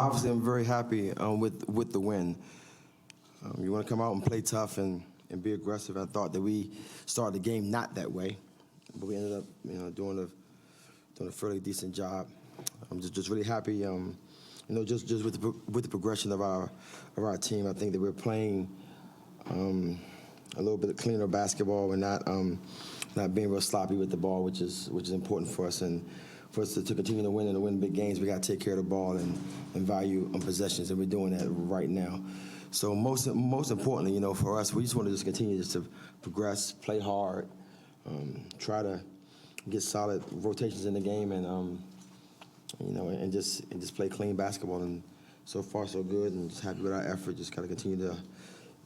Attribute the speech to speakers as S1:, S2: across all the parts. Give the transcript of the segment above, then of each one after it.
S1: obviously, I'm very happy with the win. You want to come out and play tough and be aggressive. I thought that we started the game not that way, but we ended up, doing a fairly decent job. I'm just really happy, just with the progression of our team. I think that we're playing a little bit cleaner basketball and not being real sloppy with the ball, which is important for us. And for us to continue to win and to win big games, we got to take care of the ball and value on possessions, and we're doing that right now. So most importantly, for us, we just want to just continue to progress, play hard, try to get solid rotations in the game, and and just play clean basketball. And so far, so good, and just happy with our effort. Just got to continue to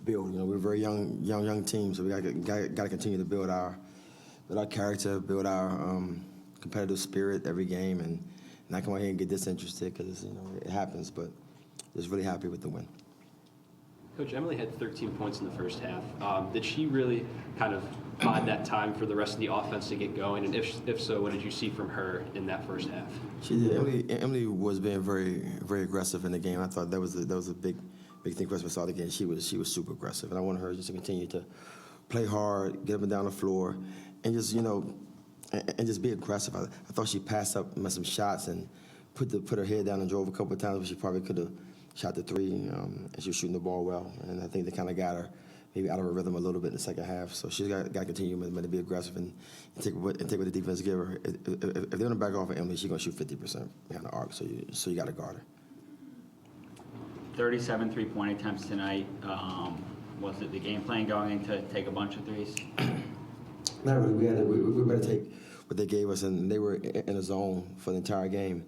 S1: build. We're a very young team, so we got to continue to build our character, build our competitive spirit every game, and not come out here and get disinterested because it happens. But just really happy with the win.
S2: Coach, Emily had 13 points in the first half. Did she really kind of find that time for the rest of the offense to get going? And if so, what did you see from her in that first half?
S1: She did. Emily was being very, very aggressive in the game. I thought that was a big thing for us. We saw the game. She was super aggressive, and I wanted her just to continue to play hard, get up and down the floor, and just and just be aggressive. I thought she passed up some shots and put her head down and drove a couple of times, but she probably could have shot the three, and she was shooting the ball well. And I think they kind of got her maybe out of her rhythm a little bit in the second half. So she's got to continue to be aggressive and take what the defense give her. If they're going to back off of Emily, she's going to shoot 50% behind the arc. So you got to guard her.
S3: 37 three-point attempts tonight. Was it the game plan going in to take a bunch of threes?
S1: Not really. We better take what they gave us, and they were in a zone for the entire game.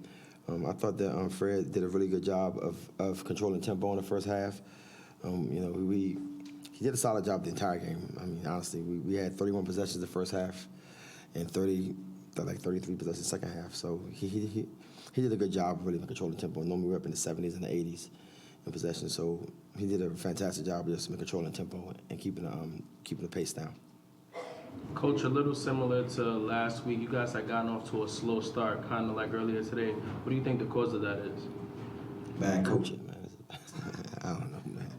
S1: I thought that Fred did a really good job of controlling tempo in the first half. He did a solid job the entire game. I mean, honestly, we had 31 possessions the first half, and 33 possessions the second half. So he did a good job of really controlling tempo. Normally we're up in the 70s and the 80s in possession. So he did a fantastic job of just controlling tempo and keeping the pace down.
S4: Coach, a little similar to last week, you guys had gotten off to a slow start, kind of like earlier today. What do you think the cause of that is?
S1: Bad coaching, man. I don't know, man.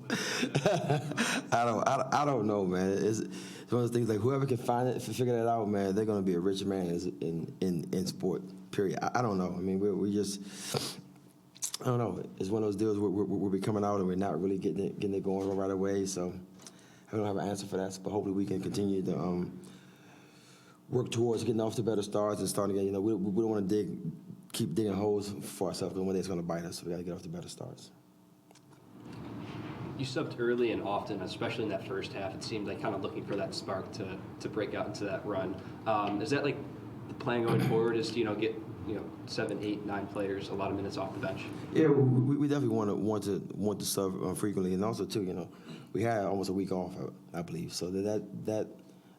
S1: I don't know, man. It's one of those things like whoever can find it, figure that out, man, they're gonna be a rich man in sport. Period. I don't know. I mean, we just. I don't know. It's one of those deals where we're coming out and we're not really getting it going right away. So I don't have an answer for that. But hopefully we can continue to work towards getting off to better starts and starting again. We don't want to keep digging holes for ourselves because one day it's going to bite us. So we got to get off to better starts.
S2: You subbed early and often, especially in that first half. It seemed like kind of looking for that spark to break out into that run. Is that like the plan going forward? Is to get 7, 8, 9 players a lot of minutes off the bench?
S1: Yeah, we definitely want to sub frequently, and also too, we had almost a week off, I believe. So that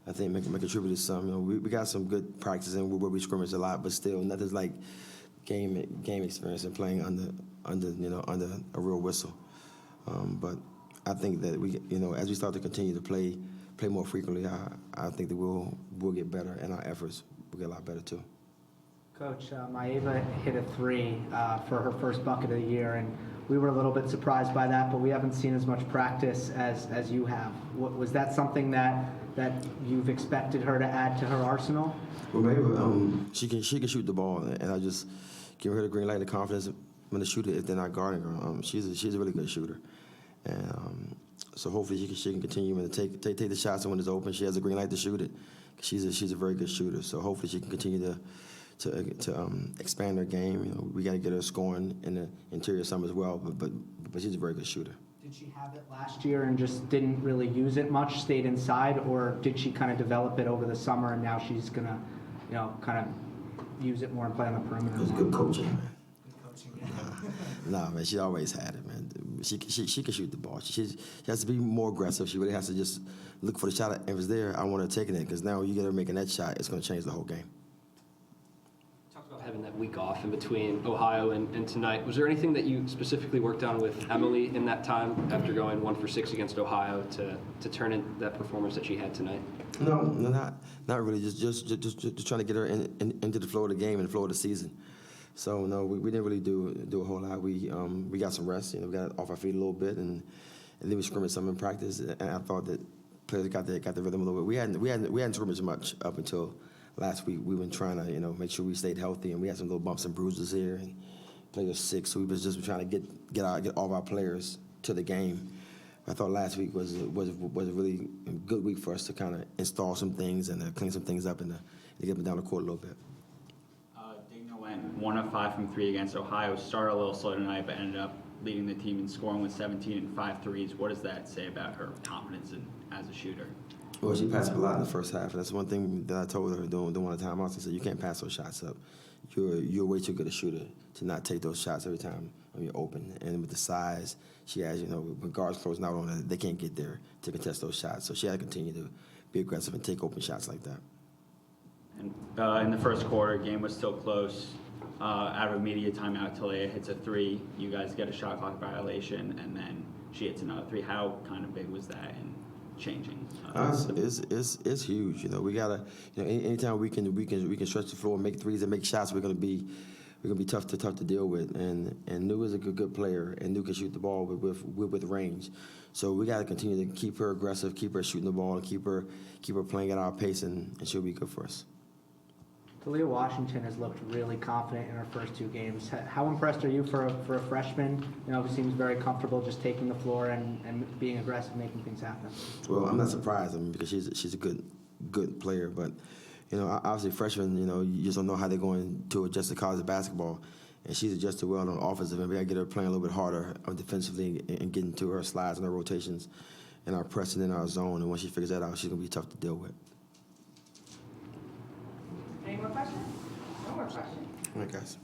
S1: I think may contribute to some. We got some good practice and where we scrimmage a lot, but still nothing's like game experience and playing under a real whistle. But I think that we as we start to continue to play more frequently, I think that we'll get better and our efforts will get a lot better too.
S5: Coach, Maeva hit a 3 for her first bucket of the year, and we were a little bit surprised by that, but we haven't seen as much practice as you have. Was that something that you've expected her to add to her arsenal?
S1: Well, Maeva, she can shoot the ball, and I just give her the green light and the confidence when to shoot it if they're not guarding her. She's a really good shooter, and so hopefully she can continue to take the shots when it's open. She has a green light to shoot it. She's a very good shooter, so hopefully she can continue to expand her game. We got to get her scoring in the interior some as well, but she's a very good shooter.
S5: Did she have it last year and just didn't really use it much, stayed inside, or did she kind of develop it over the summer and now she's going to, kind of use it more and play on the perimeter?
S1: It was good coaching, man.
S5: Good coaching, yeah.
S1: Nah, man, she always had it, man. She can shoot the ball. She has to be more aggressive. She really has to just look for the shot. If it's there, I want her taking it, because now you get her making that shot, it's going to change the whole game.
S2: Having that week off in between Ohio and tonight, was there anything that you specifically worked on with Emily in that time after going 1 for 6 against Ohio to turn in that performance that she had tonight?
S1: No, not really. Just trying to get her into the flow of the game and the flow of the season. So no, we didn't really do a whole lot. We got some rest. We got off our feet a little bit, and then we scrimmaged some in practice. And I thought that players got the rhythm a little bit. We hadn't scrimmaged much up until last week. We were trying to make sure we stayed healthy, and we had some little bumps and bruises here, and players sick. So we was just trying to get all of our players to the game. I thought last week was a really good week for us to kind of install some things and clean some things up and to get them down the court a little bit.
S3: Digna went 1 of 5 from 3 against Ohio. Started a little slow tonight, but ended up leading the team in scoring with 17 and 5 threes. What does that say about her confidence as a shooter?
S1: Well, she passed up a lot in the first half, and that's one thing that I told her during one of the timeouts. I said, you can't pass those shots up. You're way too good a shooter to not take those shots every time when you're open. And with the size she has, when guards closing out on her, they can't get there to contest those shots. So she had to continue to be aggressive and take open shots like that.
S3: And in the first quarter, game was still close. Out of immediate timeout, Talia hits a 3. You guys get a shot clock violation, and then she hits another 3. How kind of big was that in changing?
S1: It's huge. We gotta. Anytime we can stretch the floor, make threes, and make shots, we're gonna be tough to deal with. And New is a good player, and New can shoot the ball with range. So we gotta continue to keep her aggressive, keep her shooting the ball, and keep her playing at our pace, and she'll be good for us.
S5: Talia Washington has looked really confident in her first 2 games. How impressed are you for a freshman? Who seems very comfortable just taking the floor and being aggressive, making things happen.
S1: Well, I'm not surprised. because she's a good player, but obviously freshmen, you just don't know how they're going to adjust to college basketball, and she's adjusted well on offensive, and we got to get her playing a little bit harder defensively and getting to her slides and her rotations and our pressing in our zone. And once she figures that out, she's gonna be tough to deal with.
S6: Any more questions? No more questions.
S1: All right, guys.